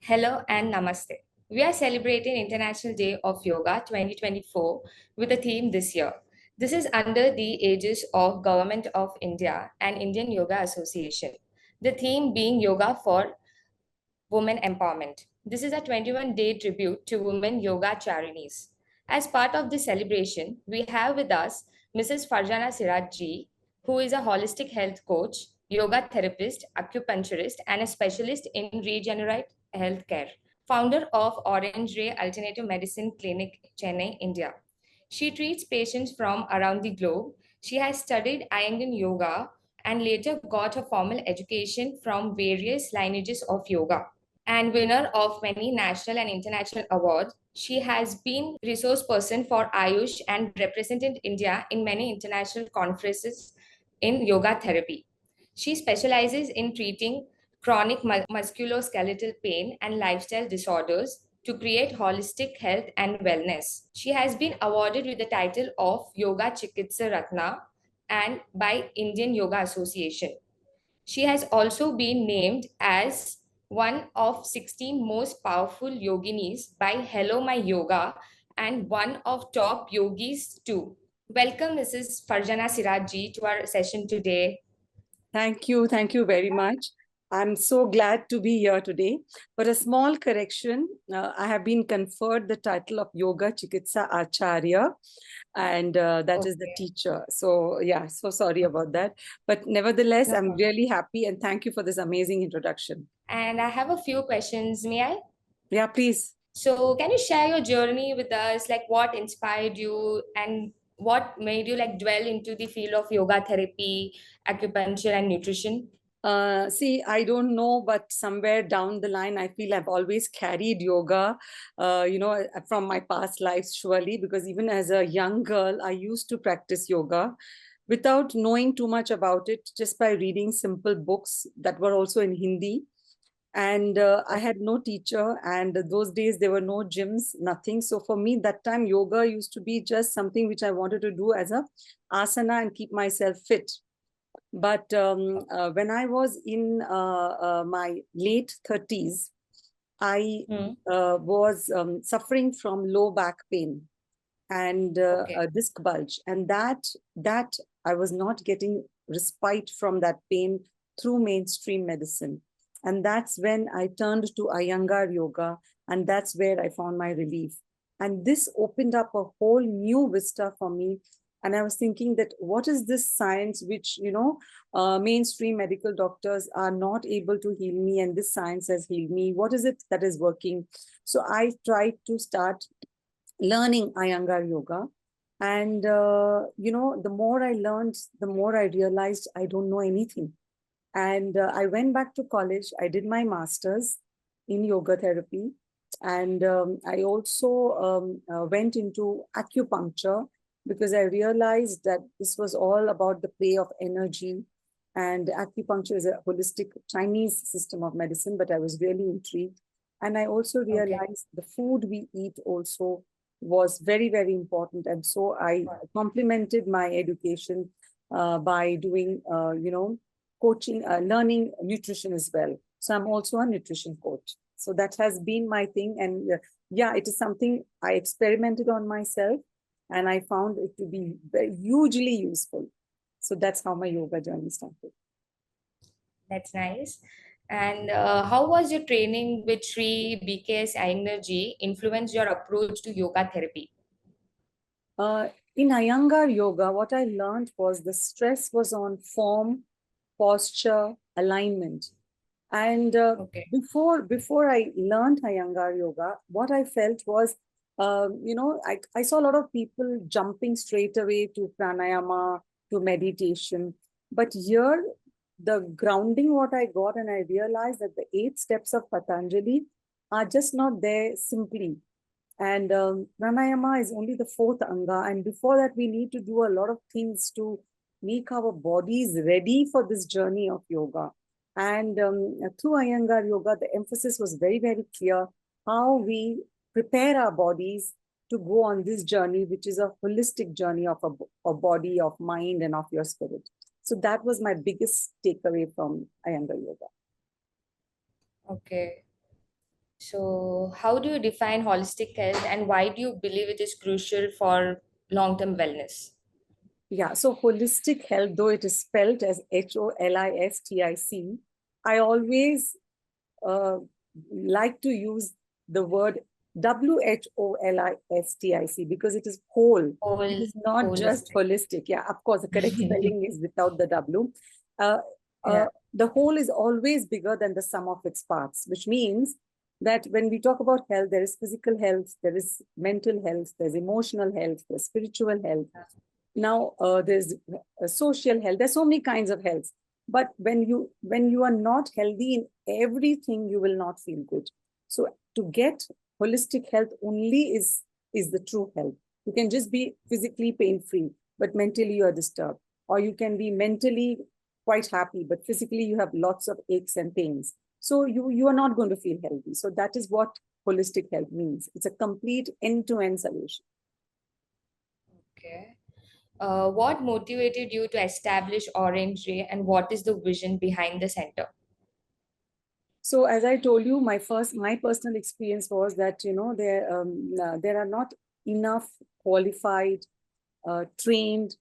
Hello and namaste. We are celebrating International Day of Yoga 2024 with a theme this year. This is under the aegis of Government of India and Indian Yoga Association. The theme being Yoga for Women Empowerment. This is a 21-day tribute to women yoga charities. As part of this celebration, we have with us Mrs. Farzana Siraj ji, who is a holistic health coach, yoga therapist, acupuncturist, and a specialist in regenerate healthcare, founder of Orange Ray Alternative Medicine Clinic, Chennai, India. She treats patients from around the globe. She has studied Iyengar yoga and later got her formal education from various lineages of yoga and winner of many national and international awards. She has been resource person for Ayush and represented India in many international conferences in yoga therapy. She specializes in treating chronic musculoskeletal pain and lifestyle disorders to create holistic health and wellness. She has been awarded with the title of Yoga Chikitsa Ratna and by Indian Yoga Association. She has also been named as one of 16 most powerful yoginis by Hello My Yoga and one of top yogis too. Welcome, Mrs. Farzana Siraj to our session today. Thank you. Thank you very much. I'm so glad to be here today. But a small correction, I have been conferred the title of Yoga Chikitsa Acharya, and that is the teacher. So yeah, so sorry about that. But nevertheless, I'm really happy and thank you for this amazing introduction. And I have a few questions. May I? Yeah, please. So can you share your journey with us? Like what inspired you and what made you like dwell into the field of yoga therapy, acupuncture, and nutrition? See, I don't know, but somewhere down the line, I feel I've always carried yoga, from my past lives, surely, because even as a young girl, I used to practice yoga without knowing too much about it, just by reading simple books that were also in Hindi. And I had no teacher, and those days there were no gyms, nothing. So for me, that time, yoga used to be just something which I wanted to do as a asana and keep myself fit. But when I was in my late 30s, I was suffering from low back pain and a disc bulge. And that I was not getting respite from that pain through mainstream medicine. And that's when I turned to Iyengar yoga, and that's where I found my relief. And this opened up a whole new vista for me. And I was thinking that what is this science which, mainstream medical doctors are not able to heal me, and this science has healed me? What is it that is working? So I tried to start learning Iyengar yoga. And, the more I learned, the more I realized I don't know anything. And I went back to college. I did my master's in yoga therapy. And I also went into acupuncture because I realized that this was all about the play of energy. And acupuncture is a holistic Chinese system of medicine, but I was really intrigued. And I also realized the food we eat also was very, very important. And so I complemented my education by doing, coaching, learning nutrition as well. So I'm also a nutrition coach. So that has been my thing. And yeah, it is something I experimented on myself, and I found it to be hugely useful. So that's how my yoga journey started. That's nice. And how was your training with Sri BKS Iyengar influenced your approach to yoga therapy? In Iyengar yoga, what I learned was the stress was on form, posture, alignment. And before I learned Iyengar yoga, what I felt was, I saw a lot of people jumping straight away to pranayama, to meditation. But here, the grounding what I got, and I realized that the 8 steps of Patanjali are just not there simply. And pranayama is only the 4th anga. And before that, we need to do a lot of things to make our bodies ready for this journey of yoga. And through Iyengar yoga, the emphasis was very, very clear how we prepare our bodies to go on this journey, which is a holistic journey of a body, of mind, and of your spirit. So that was my biggest takeaway from Iyengar yoga. Okay. So, how do you define holistic health and why do you believe it is crucial for long term wellness? Yeah, so holistic health, though it is spelled as HOLISTIC, I always uh, like to use the word WHOLISTIC because it is whole. It Whole, is not just holistic. holistic. Yeah, of course, the correct spelling is without the W. Uh, Yeah, the whole is always bigger than the sum of its parts, which means that when we talk about health, there is physical health, there is mental health, there's emotional health, there's spiritual health. Now there's social health. There's so many kinds of health, but when you are not healthy in everything, you will not feel good. So to get holistic health only is the true health. You can just be physically pain free, but mentally you are disturbed, or you can be mentally quite happy, but physically you have lots of aches and pains. So you are not going to feel healthy. So that is what holistic health means. It's a complete end to end solution. okay. What motivated you to establish Orange Ray and what is the vision behind the center? So as I told you, my personal experience was that there are not enough qualified, trained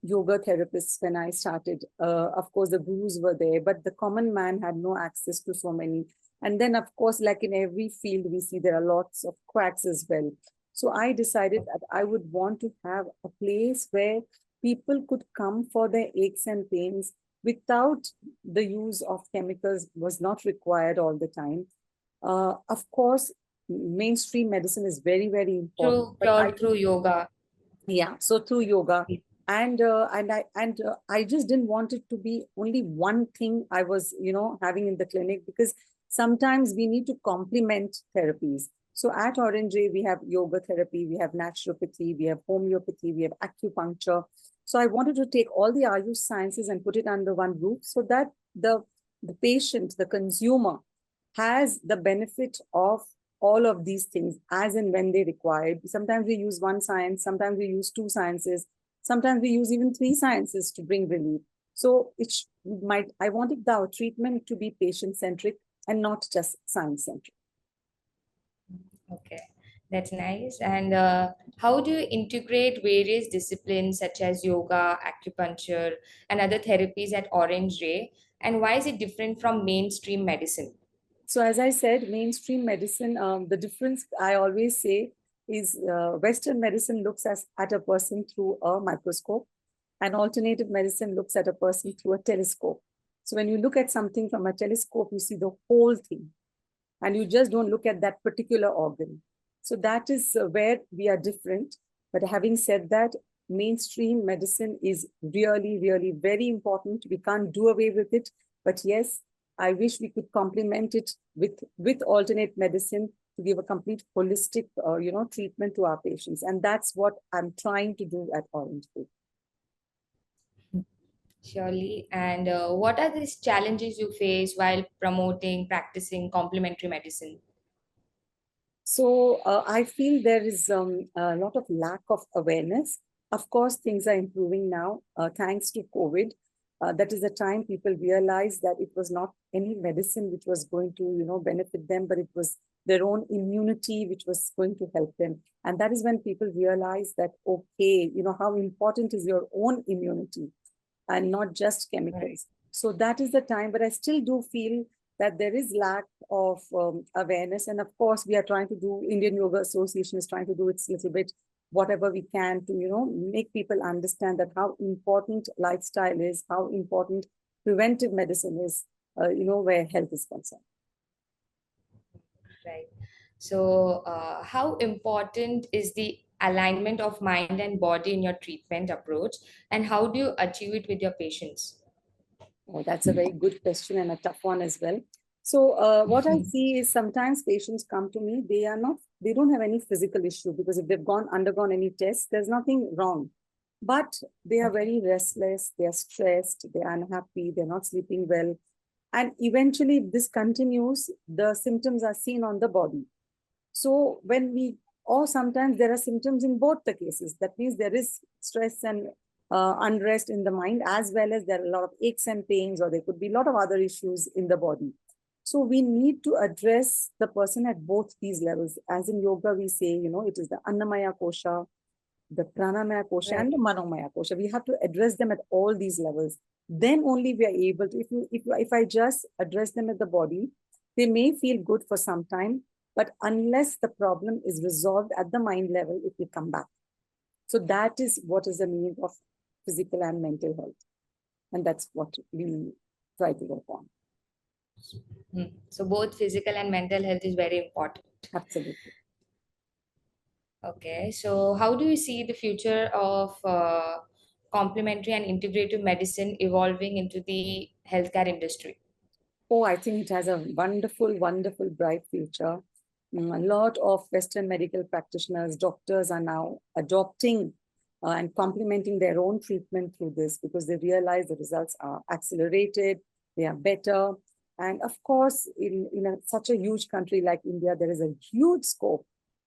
yoga therapists when I started. Of course, the gurus were there, but the common man had no access to so many. And then, of course, like in every field, we see there are lots of quacks as well. So I decided that I would want to have a place where people could come for their aches and pains without the use of chemicals was not required all the time. Of course, mainstream medicine is very, very important, Through but I cured through yoga. yeah, so through yoga, and I just didn't want it to be only one thing I was having in the clinic, because sometimes we need to complement therapies. So at Orange Ray, we have yoga therapy, we have naturopathy, we have homeopathy, we have acupuncture. So I wanted to take all the Ayush sciences and put it under one roof, so that the patient, the consumer, has the benefit of all of these things as and when they require. Sometimes we use one science, sometimes we use two sciences, sometimes we use even three sciences to bring relief. So I wanted our treatment to be patient centric and not just science centric. Okay, that's nice. And how do you integrate various disciplines such as yoga, acupuncture, and other therapies at Orange Ray? And why is it different from mainstream medicine? So, as I said, mainstream medicine, the difference I always say is Western medicine looks at a person through a microscope, and alternative medicine looks at a person through a telescope. So, when you look at something from a telescope, you see the whole thing, and you just don't look at that particular organ. So, that is where we are different. But having said that, mainstream medicine is really, really very important. We can't do away with it. But yes, I wish we could complement it with alternate medicine to give a complete holistic, treatment to our patients. And that's what I'm trying to do at Orange Group. Surely. And what are these challenges you face while promoting, practicing complementary medicine? So I feel there is a lot of lack of awareness. Of course, things are improving now thanks to COVID. That is the time people realized that it was not any medicine which was going to, benefit them, but it was their own immunity which was going to help them. And that is when people realize that, okay, how important is your own immunity and not just Right. chemicals. So that is the time, but I still do feel that there is lack of awareness. And of course, we are trying to do, Indian Yoga Association is trying to do its little bit, whatever we can to, make people understand that how important lifestyle is, how important preventive medicine is, where health is concerned. Right. So, how important is the alignment of mind and body in your treatment approach, and how do you achieve it with your patients? Oh, that's a very good question and a tough one as well. So, what I see is sometimes patients come to me, they don't have any physical issue, because if they've undergone any tests, there's nothing wrong. But they are Okay. very restless, they are stressed, they are unhappy, they're not sleeping well. And eventually, if this continues, the symptoms are seen on the body. So or sometimes there are symptoms in both the cases. That means there is stress and unrest in the mind, as well as there are a lot of aches and pains, or there could be a lot of other issues in the body. So we need to address the person at both these levels. As in yoga, we say, it is the Annamaya Kosha, the Pranamaya Kosha, and Right. the Manomaya Kosha. We have to address them at all these levels. Then only we are able to, if I just address them at the body, they may feel good for some time, but unless the problem is resolved at the mind level, it will come back. So that is what is the meaning of physical and mental health. And that's what we try to work on. So both physical and mental health is very important. Absolutely. Okay, so how do you see the future of complementary and integrative medicine evolving into the healthcare industry? Oh, I think it has a wonderful, wonderful, bright future. A lot of Western medical practitioners, doctors are now adopting and complementing their own treatment through this because they realize the results are accelerated, they are better. And of course, such a huge country like India, there is a huge scope.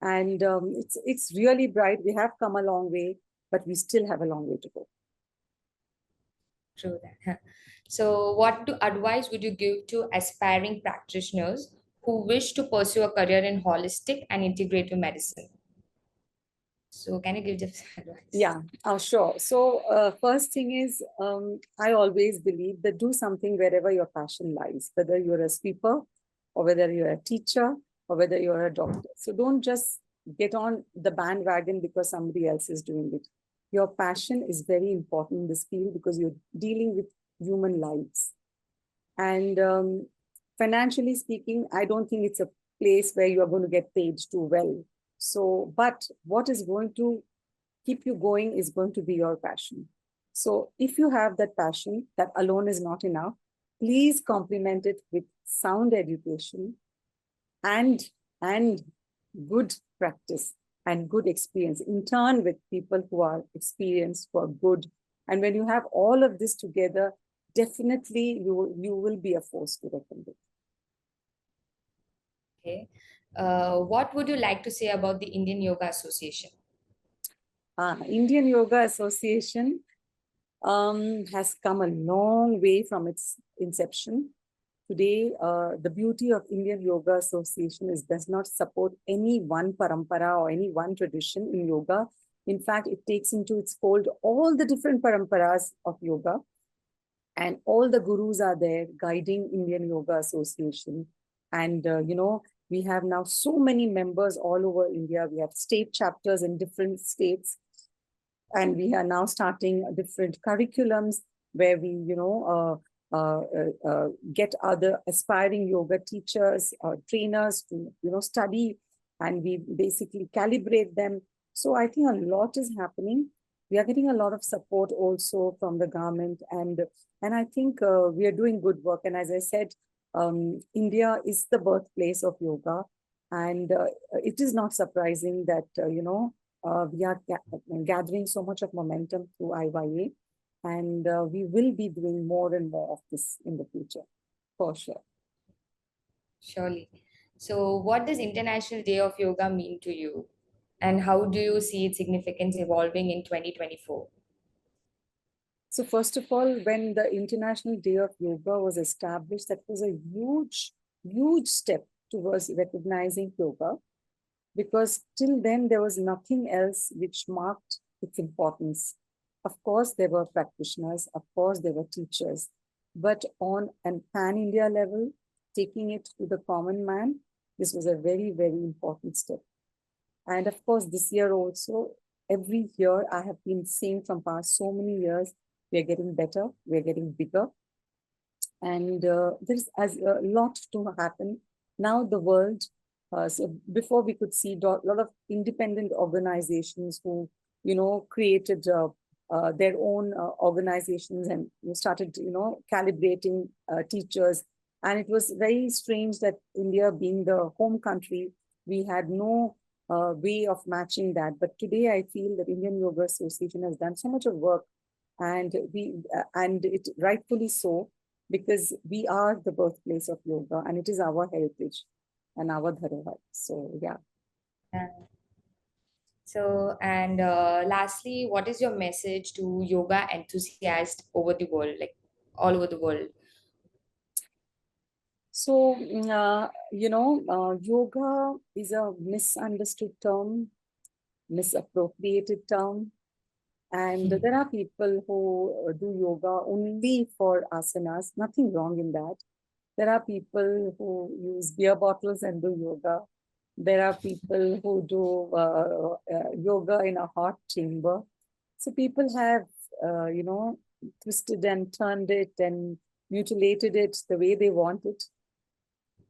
And it's really bright. We have come a long way, but we still have a long way to go. True that. So, what advice would you give to aspiring practitioners who wish to pursue a career in holistic and integrative medicine? So, can you give this advice? Yeah, sure. So, first thing is, I always believe that do something wherever your passion lies, whether you're a sweeper or whether you're a teacher or whether you're a doctor. So, don't just get on the bandwagon because somebody else is doing it. Your passion is very important in this field because you're dealing with human lives. And financially speaking, I don't think it's a place where you are going to get paid too well. So, but what is going to keep you going is going to be your passion. So if you have that passion, that alone is not enough. Please complement it with sound education and and good practice and good experience. In turn, with people who are experienced, who are good. And when you have all of this together, definitely you will be a force to reckon with. Okay. What would you like to say about the Indian Yoga Association? Indian Yoga Association has come a long way from its inception. Today, the beauty of Indian Yoga Association is does not support any one parampara or any one tradition in yoga. In fact, it takes into its fold all the different paramparas of yoga, and all the gurus are there guiding Indian Yoga Association. And we have now so many members all over India. We have state chapters in different states, and we are now starting different curriculums where we get other aspiring yoga teachers or trainers to study, and we basically calibrate them. So I think a lot is happening. We are getting a lot of support also from the government, and I think we are doing good work. And as I said, India is the birthplace of yoga, and it is not surprising that we are gathering so much of momentum through IYA, and we will be doing more and more of this in the future, for sure. Surely. So, what does International Day of Yoga mean to you? And how do you see its significance evolving in 2024? So, first of all, when the International Day of Yoga was established, that was a huge, huge step towards recognizing yoga, because till then there was nothing else which marked its importance. Of course, there were practitioners, of course, there were teachers, but on an pan India level, taking it to the common man, this was a very, very important step. And of course, this year also, every year I have been saying from past so many years, we are getting better, we are getting bigger, and there's as a lot to happen. Now the world, so before we could see a lot of independent organizations who, created their own organizations and started, calibrating teachers. And it was very strange that India being the home country, we had no way of matching that. But today I feel that Indian Yoga Association has done so much of work, and and it rightfully so, because we are the birthplace of yoga and it is our heritage and our dharohar. So, yeah. Uh, So, and lastly, what is your message to yoga enthusiasts over the world, like all over the world? So, yoga is a misunderstood term, misappropriated term. And there are people who do yoga only for asanas, nothing wrong in that. There are people who use beer bottles and do yoga. There are people who do yoga in a hot chamber. So people have, twisted and turned it and mutilated it the way they want it.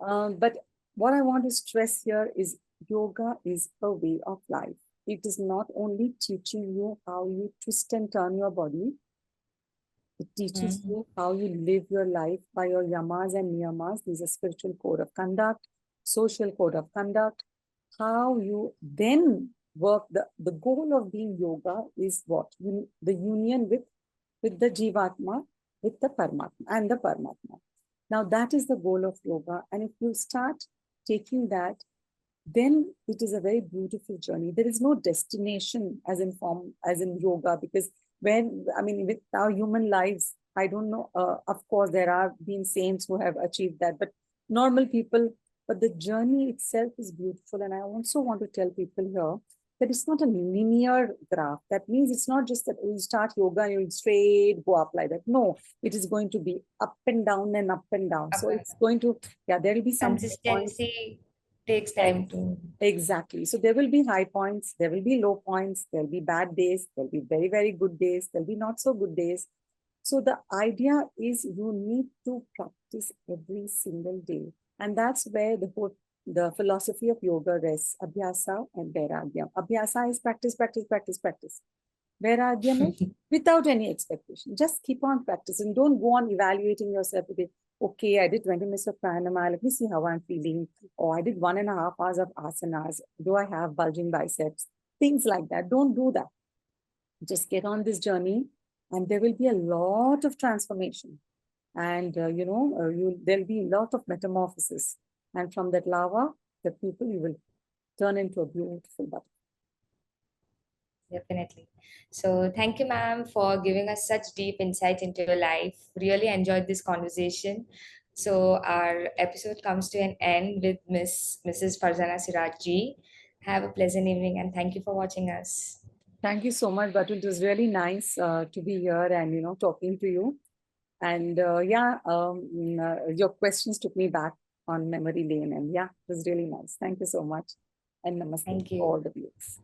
But what I want to stress here is yoga is a way of life. It is not only teaching you how you twist and turn your body, it teaches Mhm. you how you live your life by your yamas and niyamas. There's a spiritual code of conduct, social code of conduct. How you then work. The goal of being yoga is what? The union with the Jivatma, with the Paramatma and the Paramatma. Now that is the goal of yoga. And if you start taking that, then it is a very beautiful journey. There is no destination as in form, as in yoga, because when, I mean, with our human lives, I don't know, of course, there are been saints who have achieved that, but normal people, but the journey itself is beautiful. And I also want to tell people here that it's not a linear graph. That means it's not just that you start yoga and you straight go up like that. No, it is going to be up and down and up and down. Up So and it's going to, yeah, there will be some points. consistency takes time to. Exactly. So there will be high points, there will be low points, there'll be bad days, there'll be very, very good days, there'll be not so good days. So the idea is you need to practice every single day. And that's where the philosophy of yoga rests, abhyasa and vairagya. Abhyasa is practice, practice, practice, practice. Vairagya is without any expectation. Just keep on practicing. Don't go on evaluating yourself with it. Okay, I did 20 minutes of pranayama. Let me see how I'm feeling. Or I did 1.5 hours of asanas. Do I have bulging biceps? Things like that. Don't do that. Just get on this journey, and there will be a lot of transformation. And there'll be a lot of metamorphosis. And from that lava, the people you will turn into a beautiful butterfly. Definitely. So, thank you, ma'am, for giving us such deep insight into your life. Really enjoyed this conversation. So, our episode comes to an end with Mrs. Farzana Siraj ji. Have a pleasant evening and thank you for watching us. Thank you so much, Batul. It was really nice to be here and talking to you. And your questions took me back on memory lane. And yeah, it was really nice. Thank you so much. And namaste Thank for you. all the viewers.